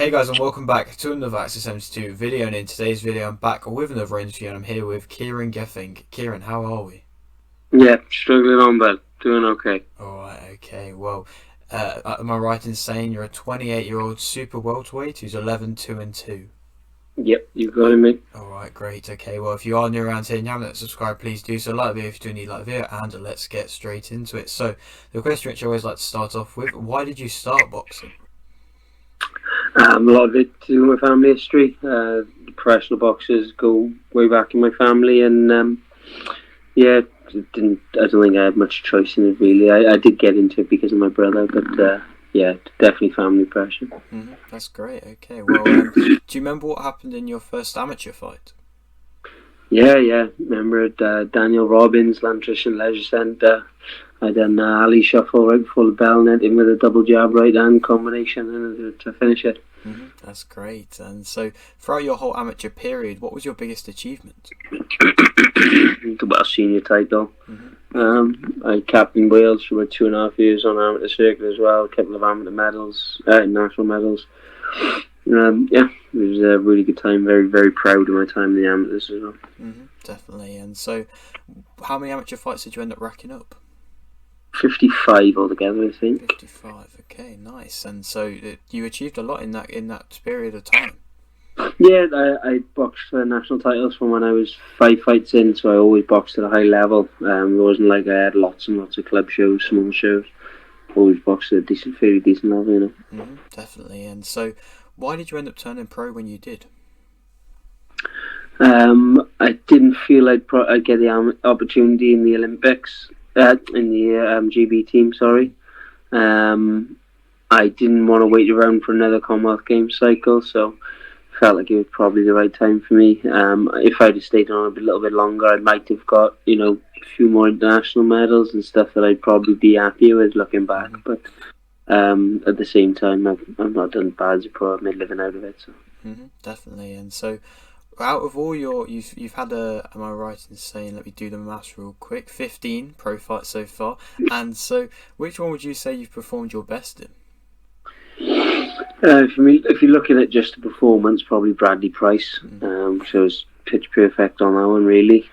Hey guys, and welcome back to another Access 72 video, and in today's video I'm back with another interview and I'm here with Kieran Gething. Kieran, how are we? Yeah, struggling on, but doing okay. Alright, okay, well, am I right in saying you're a 28-year-old super welterweight who's 11, 2 and 2? Yep, you got it, mate. Alright, great, okay, well if you are new around here and you haven't subscribed, please do so, like the video if you do need like the video, and let's get straight into it. So, the question which I always like to start off with, why did you start boxing? A lot of it to do with my family history. Professional boxers go way back in my family, and yeah, I don't think I had much choice in it really. I did get into it because of my brother, but yeah, definitely family pressure. That's great, okay, well, do you remember what happened in your first amateur fight? Yeah. Remember at Daniel Robbins, Lantrician Leisure Centre. I done alley shuffle right before the bell, net in with a double jab right hand combination and to finish it. That's great. And so, throughout your whole amateur period, what was your biggest achievement? The Welsh senior title. I captained Wales for about 2.5 years on amateur circuit as well. A couple of amateur medals, national medals. Yeah, it was a really good time. Very, very proud of my time in the amateurs as well. Definitely. And so, how many amateur fights did you end up racking up? 55 altogether, I think. 55. Okay, nice. And so, you achieved a lot in that period of time. Yeah, I boxed for national titles from when I was 5 fights in, so I always boxed at a high level. It wasn't like I had lots and lots of club shows, small shows. Always boxed at a fairly decent level, you know. Definitely. And so, why did you end up turning pro when you did? I didn't feel I'd get the opportunity in the Olympics, in the GB team, sorry. I didn't want to wait around for another Commonwealth Games cycle, so felt like it was probably the right time for me. If I'd have stayed on a little bit longer, I might have got, a few more international medals and stuff that I'd probably be happier with looking back. But at the same time, I've not done bad as a pro. I've made a living out of it. So. Definitely. And so, out of all you've had am I right in saying, let me do the maths real quick, 15 pro fights so far, and so which one would you say you've performed your best in? If you're looking at just the performance, probably Bradley Price. Shows pitch perfect on that one, really.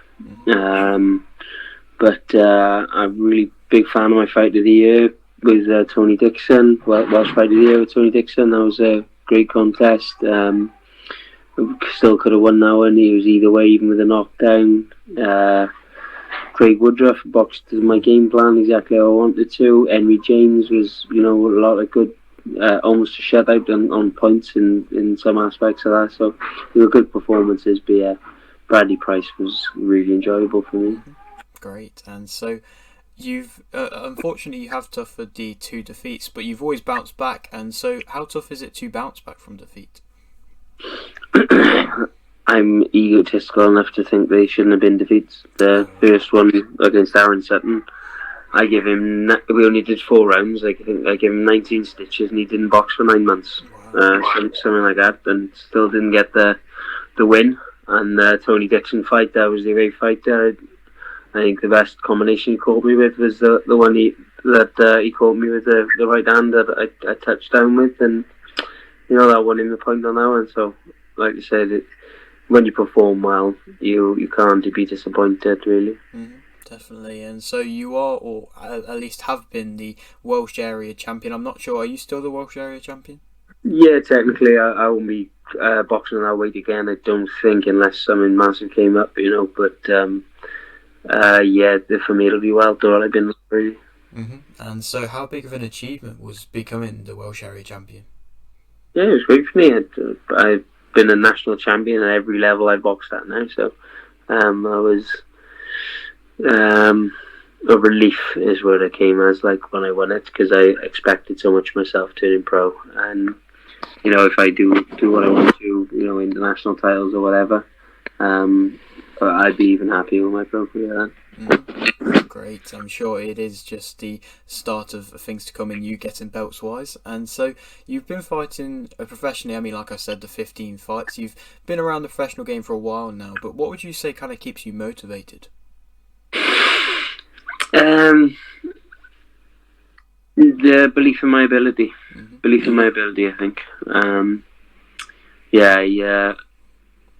But I'm really big fan of my fight of the year with Tony Dixon. Welsh fight of the year with Tony Dixon. That was a great contest. Still could have won that one. He was either way, even with a knockdown. Craig Woodruff boxed to my game plan exactly how I wanted to. Henry James was, a lot of good. Almost a shutout on points in some aspects of that. So they were good performances, but yeah, Bradley Price was really enjoyable for me. Great. And so you've unfortunately you have suffered the 2 defeats, but you've always bounced back. And so how tough is it to bounce back from defeat? I'm egotistical enough to think they shouldn't have been defeats. The first one against Aaron Sutton, we only did 4 rounds. I think I gave him 19 stitches and he didn't box for 9 months. Something like that, and still didn't get the win. And Tony Dixon fight, that was the great fight there. I think the best combination he caught me with was the one he caught me with the right hand that I touched down with, and that won him the point on that one. So, like I said, when you perform well, you can't be disappointed, really. Definitely. And so you are, or at least have been, the Welsh area champion. I'm not sure, are you still the Welsh area champion? Yeah, technically I won't be boxing that weight again, I don't think, unless something massive came up, but yeah, for me it'll be welter all I've been really. And so how big of an achievement was becoming the Welsh area champion? Yeah, it was great for me. I've been a national champion at every level I've boxed at now, so I was a relief is what it came as, like, when I won it, because I expected so much myself turning pro, and if I do what I want to, international titles or whatever, I'd be even happier with my pro career then. Great. I'm sure it is just the start of things to come in you getting belts wise. And so you've been fighting professionally. I mean, like I said, the 15 fights. You've been around the professional game for a while now, but what would you say kind of keeps you motivated? The belief in my ability. I think. Yeah, yeah.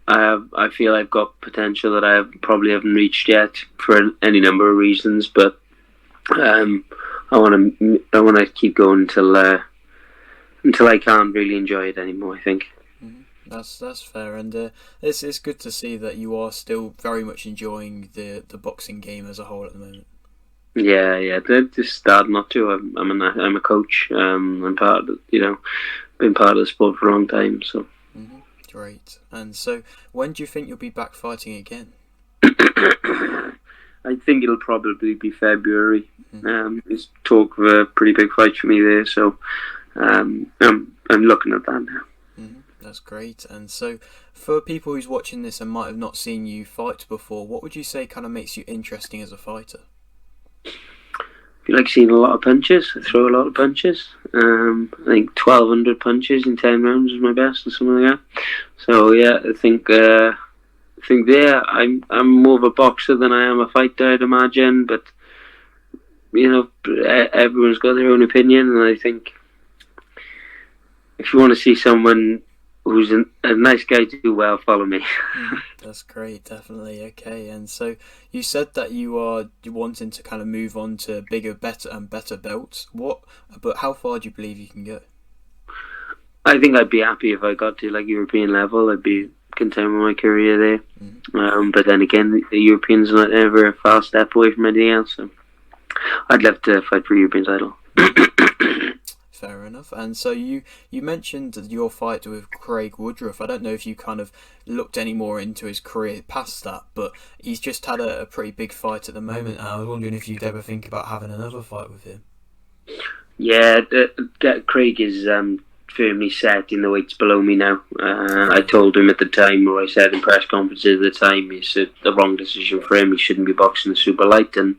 I feel I've got potential that I probably haven't reached yet for any number of reasons, but um, I want to keep going until I can't really enjoy it anymore. I think. That's fair, and it's good to see that you are still very much enjoying the boxing game as a whole at the moment. Yeah, yeah. They're just start not to. I'm a coach. I'm part of been part of the sport for a long time. So Great. And so, when do you think you'll be back fighting again? I think it'll probably be February. There's talk of a pretty big fight for me there, so I'm looking at that now. That's great. And so, for people who's watching this and might have not seen you fight before, what would you say kind of makes you interesting as a fighter? You like seeing a lot of punches. I throw a lot of punches. I think 1,200 punches in 10 rounds is my best, or something like that. So yeah, I think there I'm more of a boxer than I am a fighter, I'd imagine. But everyone's got their own opinion, and I think if you want to see someone who's a nice guy to do well, follow me. That's great, definitely. Okay, and so you said that you are wanting to kind of move on to bigger, better, and better belts. But how far do you believe you can go? I think I'd be happy if I got to like European level. I'd be content with my career there. But then again, the Europeans are not ever a far step away from anything else. So I'd love to fight for European title. Fair enough. And so you mentioned your fight with Craig Woodruff. I don't know if you kind of looked any more into his career past that, but he's just had a pretty big fight at the moment. And I was wondering if you'd ever think about having another fight with him. Yeah, Craig is firmly set in the weights below me now. I told him at the time, or I said in press conferences at the time, it's the wrong decision for him. He shouldn't be boxing the super light, and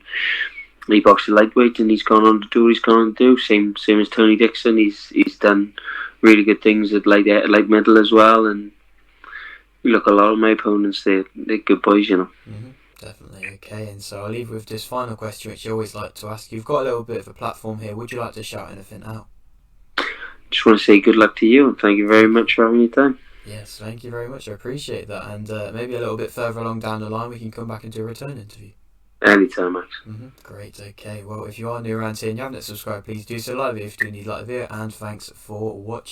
he boxed the lightweight, and he's gone on to do what he's gone on to do. Same as Tony Dixon. He's done really good things at light middle as well. And look, a lot of my opponents, they're good boys, Definitely. Okay, and so I'll leave with this final question, which I always like to ask. You've got a little bit of a platform here. Would you like to shout anything out? Just want to say good luck to you, and thank you very much for having your time. Yes, thank you very much. I appreciate that. And maybe a little bit further along down the line, we can come back and do a return interview. Anytime, Max. Great, okay. Well, if you are new around here and you haven't subscribed, please do so. Like the video if you do need like the video, and thanks for watching.